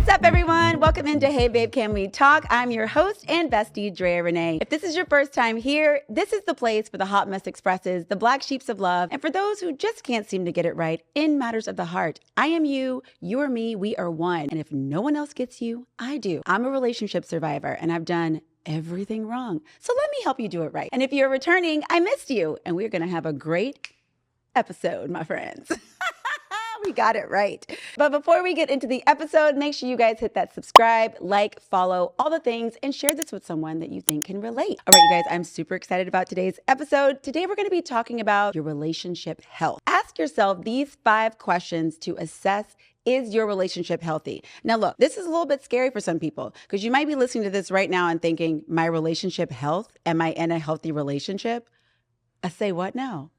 What's up, everyone? Welcome into Hey Babe, Can We Talk? I'm your host and bestie, Drea Renee. If this is your first time here, this is the place for the hot mess expresses, the black sheeps of love, and for those who just can't seem to get it right in matters of the heart. I am you, you're me, we are one. And if no one else gets you, I do. I'm a relationship survivor, and I've done everything wrong. So let me help you do it right. And if you're returning, I missed you, and we're going to have a great episode, my friends. We got it right. But before we get into the episode, make sure you guys hit that subscribe, like, follow, all the things, and share this with someone that you think can relate. All right, you guys, I'm super excited about today's episode. Today, we're going to be talking about your relationship health. Ask yourself these 5 questions to assess, is your relationship healthy? Now, look, this is a little bit scary for some people because you might be listening to this right now and thinking, my relationship health? Am I in a healthy relationship? I say, what now?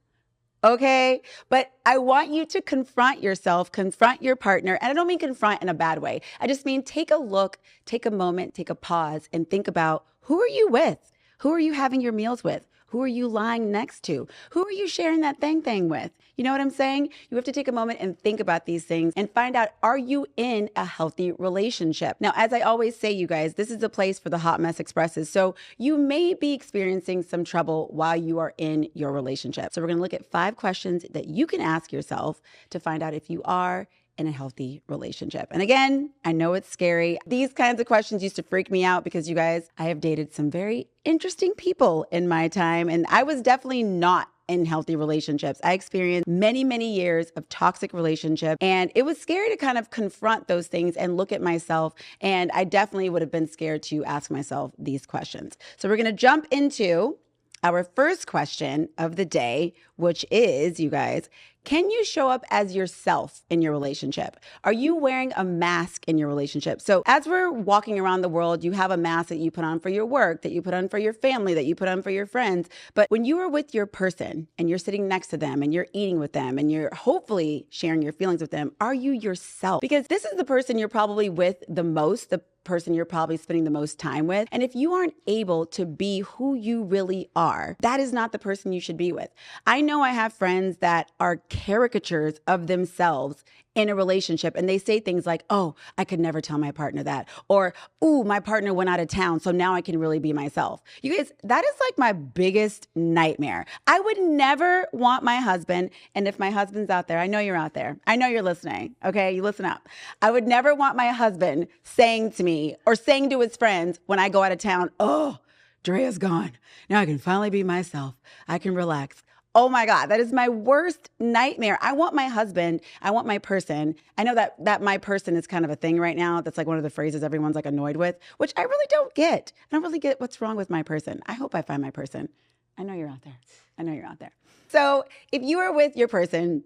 Okay, but I want you to confront yourself, confront your partner. And I don't mean confront in a bad way. I just mean take a look, take a moment, take a pause and think about, who are you with? Who are you having your meals with? Who are you lying next to? Who are you sharing that thing with? You know what I'm saying? You have to take a moment and think about these things and find out, are you in a healthy relationship? Now, as I always say, you guys, this is the place for the hot mess expresses. So you may be experiencing some trouble while you are in your relationship. So we're going to look at 5 questions that you can ask yourself to find out if you are in a healthy relationship. And again, I know it's scary. These kinds of questions used to freak me out because, you guys, I have dated some very interesting people in my time, and I was definitely not in healthy relationships. I experienced many, many years of toxic relationship, and it was scary to kind of confront those things and look at myself. And I definitely would have been scared to ask myself these questions. So we're going to jump into our first question of the day, which is, you guys, can you show up as yourself in your relationship? Are you wearing a mask in your relationship? So as we're walking around the world, you have a mask that you put on for your work, that you put on for your family, that you put on for your friends. But when you are with your person and you're sitting next to them and you're eating with them and you're hopefully sharing your feelings with them, are you yourself? Because this is the person you're probably with the most, the person you're probably spending the most time with. And if you aren't able to be who you really are, that is not the person you should be with. I know I have friends that are caricatures of themselves in a relationship, and they say things like, oh, I could never tell my partner that, or, ooh, my partner went out of town, so now I can really be myself. You guys, that is like my biggest nightmare. I would never want my husband, and if my husband's out there, I know you're out there, I know you're listening, okay, you listen up. I would never want my husband saying to me or saying to his friends when I go out of town, oh, Drea's gone. Now I can finally be myself. I can relax. Oh my God, that is my worst nightmare. I want my husband, I want my person. I know that my person is kind of a thing right now. That's like one of the phrases everyone's like annoyed with, which I really don't get. I don't really get what's wrong with my person. I hope I find my person. I know you're out there. I know you're out there. So if you are with your person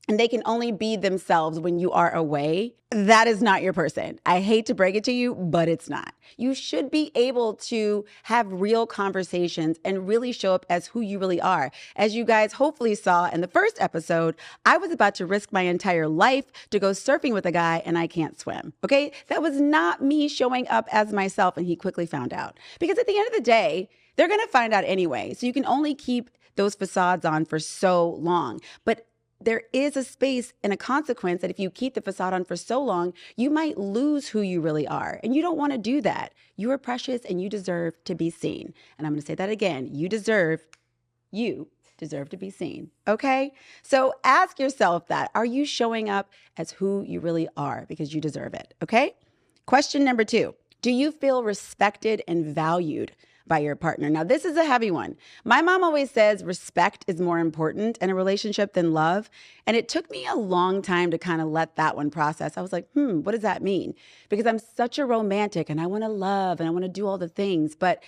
and they can only be themselves when you are away, that is not your person. I hate to break it to you, but it's not. You should be able to have real conversations and really show up as who you really are. As you guys hopefully saw in the first episode, I was about to risk my entire life to go surfing with a guy and I can't swim. Okay? That was not me showing up as myself, and he quickly found out. Because at the end of the day, they're going to find out anyway. So you can only keep those facades on for so long. But there is a space and a consequence that if you keep the facade on for so long, you might lose who you really are. And you don't want to do that. You are precious and you deserve to be seen. And I'm going to say that again. You deserve to be seen. Okay? So ask yourself that. Are you showing up as who you really are? Because you deserve it. Okay? Question number 2. Do you feel respected and valued by your partner? Now, this is a heavy one. My mom always says respect is more important in a relationship than love. And it took me a long time to kind of let that one process. I was like, what does that mean? Because I'm such a romantic and I want to love and I want to do all the things. But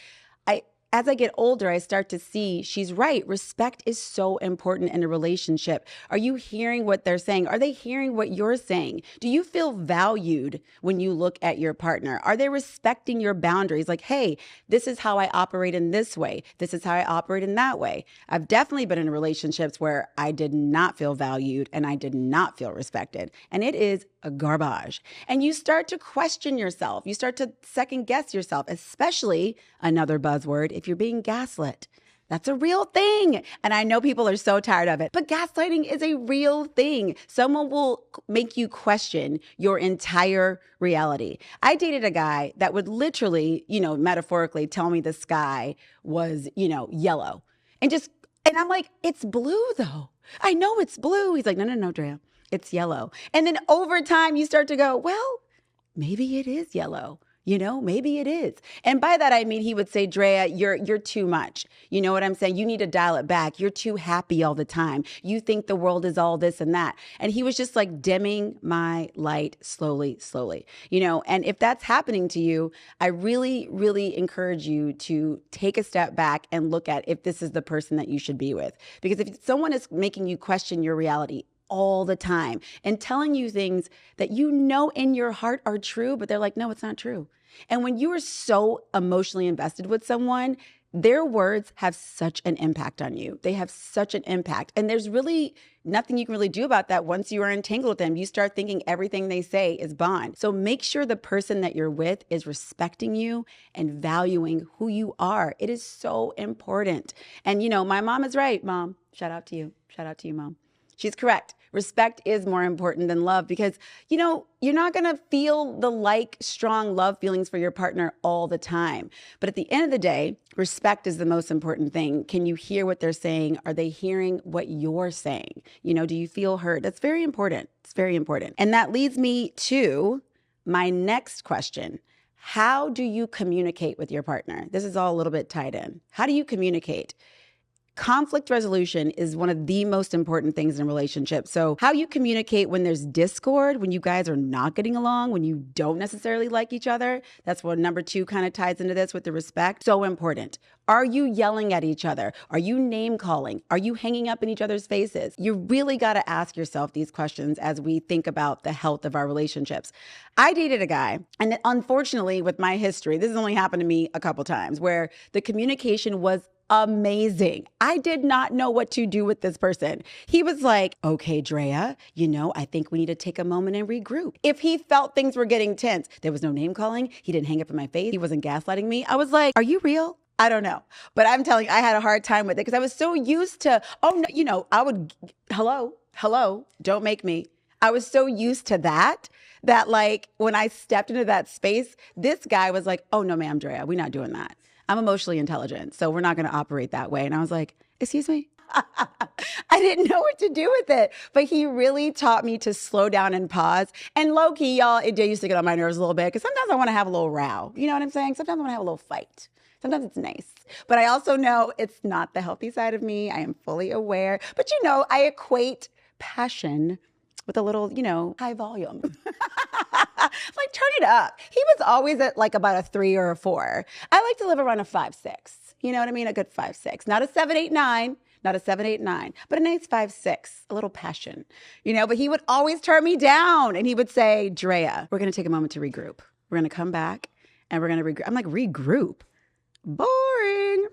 as I get older, I start to see she's right. Respect is so important in a relationship. Are you hearing what they're saying? Are they hearing what you're saying? Do you feel valued when you look at your partner? Are they respecting your boundaries? Like, hey, this is how I operate in this way. This is how I operate in that way. I've definitely been in relationships where I did not feel valued and I did not feel respected. And it is a garbage. And you start to question yourself. You start to second guess yourself, especially, another buzzword, if you're being gaslit. That's a real thing. And I know people are so tired of it, but gaslighting is a real thing. Someone will make you question your entire reality. I dated a guy that would literally, metaphorically tell me the sky was, yellow. And I'm like, it's blue though. I know it's blue. He's like, no, Drea, it's yellow. And then over time you start to go, well, maybe it is yellow. Maybe it is. And by that, I mean, he would say, Drea, you're too much. You know what I'm saying? You need to dial it back. You're too happy all the time. You think the world is all this and that. And he was just like dimming my light slowly. And if that's happening to you, I really, really encourage you to take a step back and look at if this is the person that you should be with. Because if someone is making you question your reality all the time and telling you things that in your heart are true, but they're like, no, it's not true. And when you are so emotionally invested with someone, their words have such an impact on you. They have such an impact. And there's really nothing you can really do about that once you are entangled with them. You start thinking everything they say is bond. So make sure the person that you're with is respecting you and valuing who you are. It is so important. And my mom is right, Mom. Shout out to you. Shout out to you, Mom. She's correct. Respect is more important than love because, you're not going to feel the strong love feelings for your partner all the time. But at the end of the day, respect is the most important thing. Can you hear what they're saying? Are they hearing what you're saying? Do you feel heard? That's very important. It's very important. And that leads me to my next question. How do you communicate with your partner? This is all a little bit tied in. How do you communicate? Conflict resolution is one of the most important things in a relationship. So how you communicate when there's discord, when you guys are not getting along, when you don't necessarily like each other, that's what number 2 kind of ties into this with the respect. So important. Are you yelling at each other? Are you name calling? Are you hanging up in each other's faces? You really got to ask yourself these questions as we think about the health of our relationships. I dated a guy, and unfortunately with my history, this has only happened to me a couple times, where the communication was amazing. I did not know what to do with this person. He was like, okay, Drea, I think we need to take a moment and regroup. If he felt things were getting tense, there was no name calling. He didn't hang up in my face. He wasn't gaslighting me. I was like, are you real? I don't know. But I'm telling you, I had a hard time with it because I was so used to, I would, hello, don't make me. I was so used to that when I stepped into that space, this guy was like, oh no, ma'am, Drea, we're not doing that. I'm emotionally intelligent, so we're not going to operate that way. And I was like, excuse me? I didn't know what to do with it. But he really taught me to slow down and pause. And low key, y'all, it used to get on my nerves a little bit because sometimes I want to have a little row. You know what I'm saying? Sometimes I want to have a little fight. Sometimes it's nice. But I also know it's not the healthy side of me. I am fully aware. But I equate passion with a little, high volume. Like, turn it up. He was always at about a 3 or a 4. I like to live around a 5, 6. You know what I mean? A good 5, 6. Not a 7, 8, 9. Not a 7, 8, 9. But a nice 5, 6. A little passion. But he would always turn me down. And he would say, Drea, we're going to take a moment to regroup. We're going to come back and we're going to regroup. I'm like, regroup? Boring.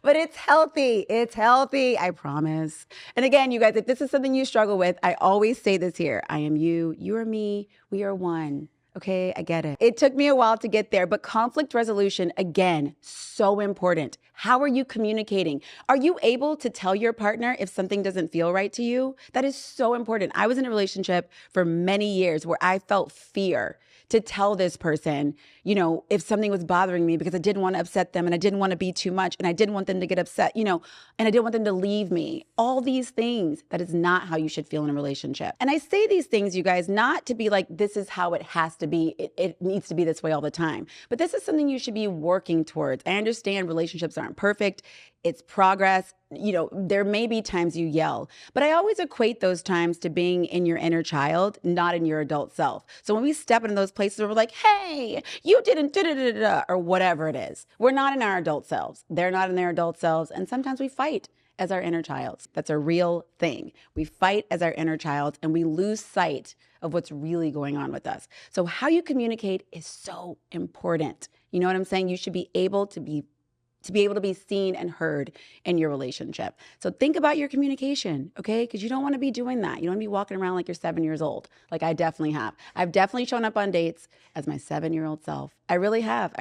But it's healthy. It's healthy. I promise. And again, you guys, if this is something you struggle with, I always say this here. I am you. You are me. We are one. Okay, I get it. It took me a while to get there, but conflict resolution, again, so important. How are you communicating? Are you able to tell your partner if something doesn't feel right to you? That is so important. I was in a relationship for many years where I felt fear to tell this person, if something was bothering me because I didn't want to upset them and I didn't want to be too much and I didn't want them to get upset, and I didn't want them to leave me. All these things, that is not how you should feel in a relationship. And I say these things, you guys, not to be like, this is how it has to be. It needs to be this way all the time. But this is something you should be working towards. I understand relationships aren't perfect. It's progress. There may be times you yell, but I always equate those times to being in your inner child, not in your adult self. So when we step into those places where we're like, hey, you didn't da-da-da-da-da, or whatever it is, we're not in our adult selves. They're not in their adult selves. And sometimes we fight as our inner child. That's a real thing. We fight as our inner child and we lose sight of what's really going on with us. So how you communicate is so important. You know what I'm saying? You should be able to be to be able to be seen and heard in your relationship. So think about your communication, okay? Because you don't want to be doing that. You don't want to be walking around like you're 7 years old, like I definitely have. I've definitely shown up on dates as my 7-year-old self. I really have.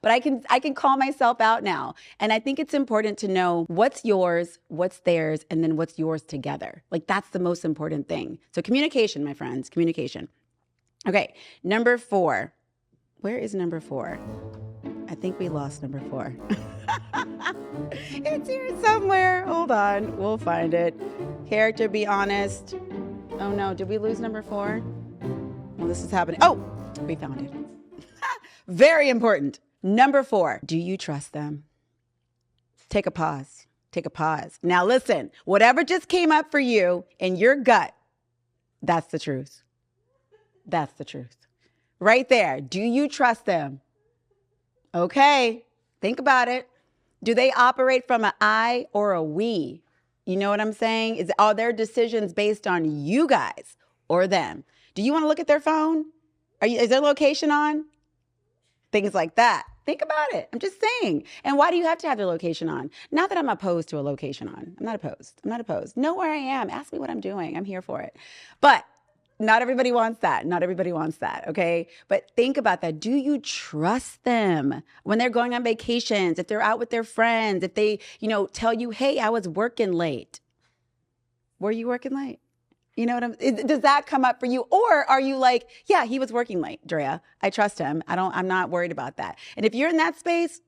But I can call myself out now. And I think it's important to know what's yours, what's theirs, and then what's yours together. Like that's the most important thing. So communication, my friends, communication. Okay, number 4. Where is number 4? I think we lost number 4. It's here somewhere. Hold on. We'll find it. Character, be honest. Oh no, did we lose number 4? Well, this is happening. Oh, we found it. Very important. Number 4, do you trust them? Take a pause. Take a pause. Now listen, whatever just came up for you in your gut, that's the truth. That's the truth. Right there. Do you trust them? Okay, think about it. Do they operate from an I or a we? You know what I'm saying? Are their decisions based on you guys or them? Do you want to look at their phone? Is their location on? Things like that. Think about it. I'm just saying. And why do you have to have their location on? Not that I'm opposed to a location on. I'm not opposed. Know where I am. Ask me what I'm doing. I'm here for it. But not everybody wants that. Okay? But think about that. Do you trust them when they're going on vacations, if they're out with their friends, if they, tell you, hey, I was working late. Were you working late? You know does that come up for you? Or are you like, yeah, he was working late, Drea. I trust him. I'm not worried about that. And if you're in that space,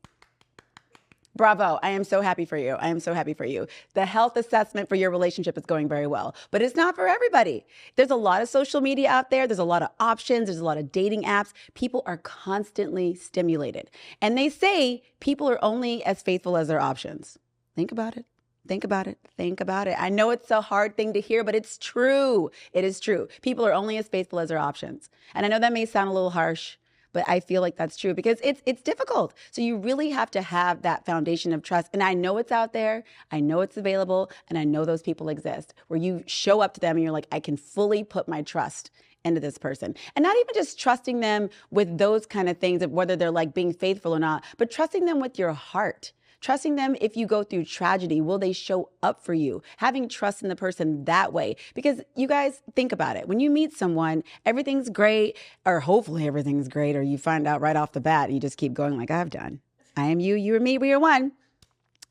bravo. I am so happy for you. The health assessment for your relationship is going very well, but it's not for everybody. There's a lot of social media out there. There's a lot of options. There's a lot of dating apps. People are constantly stimulated. And they say people are only as faithful as their options. Think about it. I know it's a hard thing to hear, but it's true. It is true. People are only as faithful as their options. And I know that may sound a little harsh, but I feel like that's true because it's difficult. So you really have to have that foundation of trust. And I know it's out there. I know it's available. And I know those people exist where you show up to them and you're like, I can fully put my trust into this person. And not even just trusting them with those kind of things of whether they're like being faithful or not, but trusting them with your heart. Trusting them if you go through tragedy, will they show up for you? Having trust in the person that way. Because you guys, think about it. When you meet someone, everything's great, or hopefully everything's great, or you find out right off the bat, and you just keep going like I've done. I am you, you are me, we are one.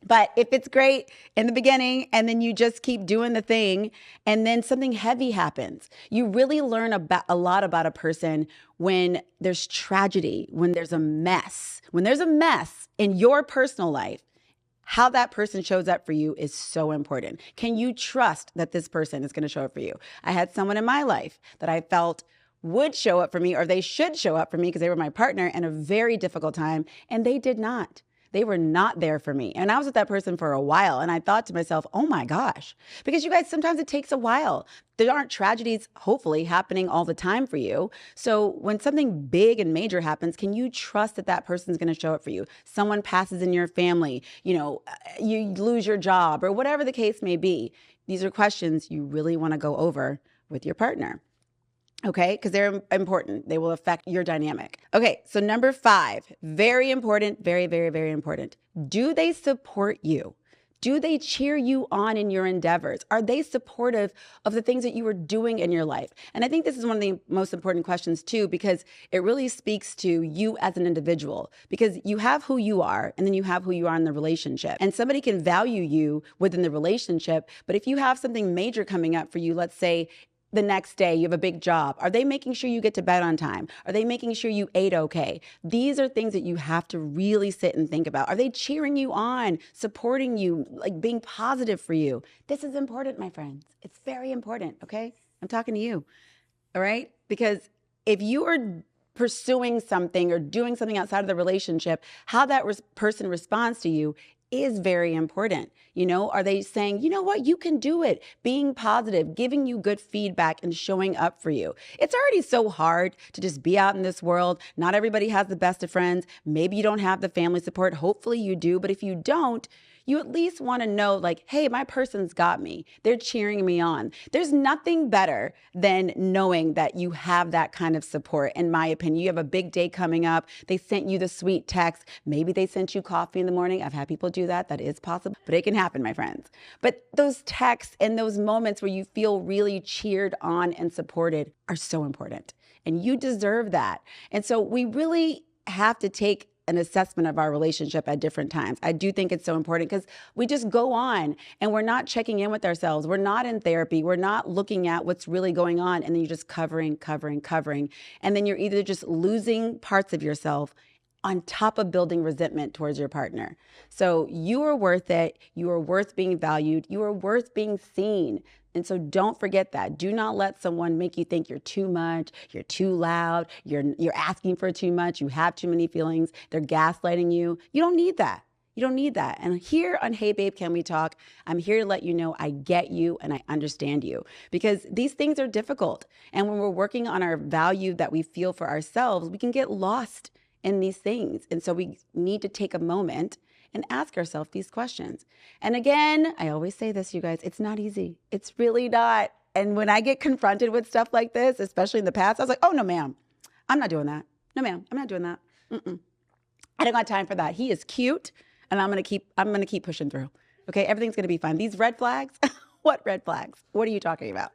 But if it's great in the beginning and then you just keep doing the thing and then something heavy happens, you really learn a lot about a person when there's tragedy, when there's a mess. When there's a mess in your personal life, how that person shows up for you is so important. Can you trust that this person is going to show up for you? I had someone in my life that I felt would show up for me, or they should show up for me because they were my partner in a very difficult time, and they did not. They were not there for me. And I was with that person for a while. And I thought to myself, oh my gosh, because you guys, sometimes it takes a while. There aren't tragedies, hopefully, happening all the time for you. So when something big and major happens, can you trust that that person's going to show up for you? Someone passes in your family, you lose your job, or whatever the case may be. These are questions you really want to go over with your partner. Okay, because they're important. They will affect your dynamic. Okay, so number 5, very important, very, very, very important. Do they support you? Do they cheer you on in your endeavors? Are they supportive of the things that you are doing in your life? And I think this is one of the most important questions too, because it really speaks to you as an individual, because you have who you are and then you have who you are in the relationship. And somebody can value you within the relationship, but if you have something major coming up for you, let's say the next day you have a big job, are they making sure you get to bed on time? Are they making sure you ate okay? These are things that you have to really sit and think about. Are they cheering you on, supporting you, like being positive for you? This is important, my friends. It's very important, okay? I'm talking to you, all right? Because if you are pursuing something or doing something outside of the relationship, how that person responds to you is very important. Are they saying, you know what, you can do it, being positive, giving you good feedback and showing up for you? It's already so hard to just be out in this world. Not everybody has the best of friends. Maybe you don't have the family support. Hopefully you do. But if you don't, you at least want to know like, hey, my person's got me. They're cheering me on. There's nothing better than knowing that you have that kind of support. In my opinion, you have a big day coming up. They sent you the sweet text. Maybe they sent you coffee in the morning. I've had people do that. That is possible, but it can happen, my friends. But those texts and those moments where you feel really cheered on and supported are so important. And you deserve that. And so we really have to take an assessment of our relationship at different times. I do think it's so important because we just go on and we're not checking in with ourselves. We're not in therapy. We're not looking at what's really going on. And then you're just covering. And then you're either just losing parts of yourself on top of building resentment towards your partner. So you are worth it. You are worth being valued. You are worth being seen. And so don't forget that. Do not let someone make you think you're too much, you're too loud, you're asking for too much, you have too many feelings, they're gaslighting you. You don't need that. You don't need that. And here on Hey Babe, Can We Talk? I'm here to let you know I get you and I understand you because these things are difficult. And when we're working on our value that we feel for ourselves, we can get lost in these things. And so we need to take a moment and ask ourselves these questions. And again, I always say this, you guys, it's not easy. It's really not. And when I get confronted with stuff like this, especially in the past, I was like, oh, no, ma'am, I'm not doing that. No, ma'am, I'm not doing that. I don't got time for that. He is cute and I'm going to keep pushing through. Okay. Everything's going to be fine. These red flags, what red flags? What are you talking about?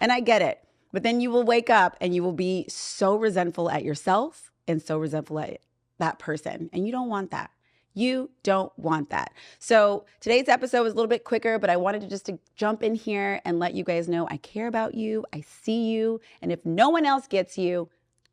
And I get it. But then you will wake up and you will be so resentful at yourself and so resentful at that person. And you don't want that. You don't want that. So today's episode was a little bit quicker, but I wanted to jump in here and let you guys know I care about you. I see you. And if no one else gets you,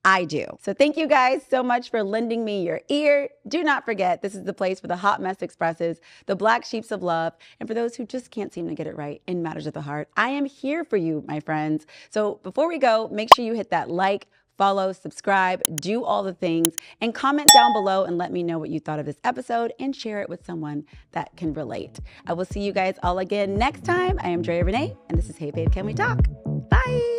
I do. So thank you guys so much for lending me your ear. Do not forget, this is the place where the hot mess expresses the black sheeps of love. And for those who just can't seem to get it right in matters of the heart, I am here for you, my friends. So before we go, make sure you hit that like, follow, subscribe, do all the things, and comment down below and let me know what you thought of this episode and share it with someone that can relate. I will see you guys all again next time. I am Drea Renee, and this is Hey Babe, Can We Talk? Bye.